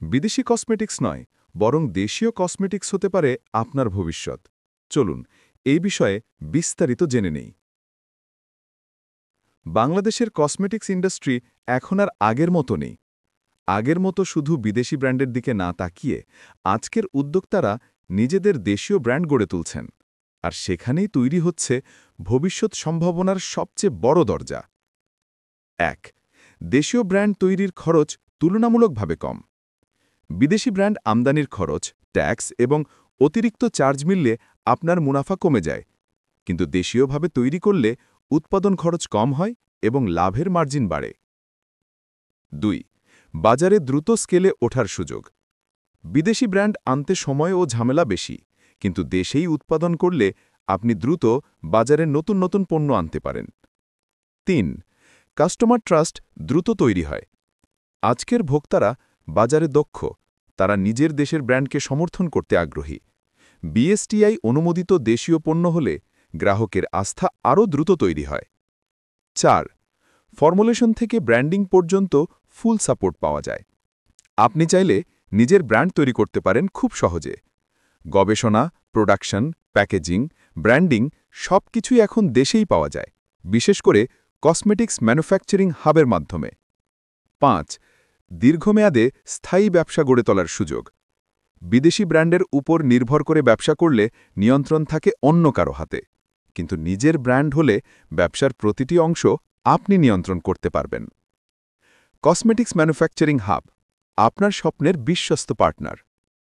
বিদেশি কসমেটিক্স নয়, বরং দেশীয় কসমেটিক্স হতে পারে আপনার ভবিষ্যৎ। চলুন এই বিষয়ে বিস্তারিত জেনে নেই। বাংলাদেশের কসমেটিক্স ইন্ডাস্ট্রি এখন আর আগের মতো নেই। আগের মতো শুধু বিদেশি ব্র্যান্ডের দিকে না তাকিয়ে আজকের উদ্যোক্তারা নিজেদের দেশীয় ব্র্যান্ড গড়ে তুলছেন, আর সেখানেই তৈরি হচ্ছে ভবিষ্যৎ সম্ভাবনার সবচেয়ে বড় দরজা। ১. দেশীয় ব্র্যান্ড তৈরির খরচ তুলনামূলকভাবে কম। বিদেশি ব্র্যান্ড আমদানির খরচ, ট্যাক্স এবং অতিরিক্ত চার্জ মিললে আপনার মুনাফা কমে যায়, কিন্তু দেশীয়ভাবে তৈরি করলে উৎপাদন খরচ কম হয় এবং লাভের মার্জিন বাড়ে। ২. বাজারে দ্রুত স্কেলে ওঠার সুযোগ। বিদেশি ব্র্যান্ড আনতে সময় ও ঝামেলা বেশি, কিন্তু দেশেই উৎপাদন করলে আপনি দ্রুত বাজারে নতুন নতুন পণ্য আনতে পারেন। ৩. কাস্টমার ট্রাস্ট দ্রুত তৈরি হয়। আজকের ভোক্তারা বাজারে দক্ষ, তারা নিজের দেশের ব্র্যান্ডকে সমর্থন করতে আগ্রহী। বিএসটিআই অনুমোদিত দেশীয় পণ্য হলে গ্রাহকের আস্থা আরও দ্রুত তৈরি হয়। ৪. ফর্মুলেশন থেকে ব্র্যান্ডিং পর্যন্ত ফুল সাপোর্ট পাওয়া যায়। আপনি চাইলে নিজের ব্র্যান্ড তৈরি করতে পারেন খুব সহজে। গবেষণা, প্রোডাকশন, প্যাকেজিং, ব্র্যান্ডিং সবকিছুই এখন দেশেই পাওয়া যায়, বিশেষ করে কসমেটিক্স ম্যানুফ্যাকচারিং হাবের মাধ্যমে। ৫. দীর্ঘমেয়াদে স্থায়ী ব্যবসা গড়ে তোলার সুযোগ। বিদেশি ব্র্যান্ডের উপর নির্ভর করে ব্যবসা করলে নিয়ন্ত্রণ থাকে অন্য কারো হাতে, কিন্তু নিজের ব্র্যান্ড হলে ব্যবসার প্রতিটি অংশ আপনি নিয়ন্ত্রণ করতে পারবেন। কসমেটিক্স ম্যানুফ্যাকচারিং হাব, আপনার স্বপ্নের বিশ্বস্ত পার্টনার।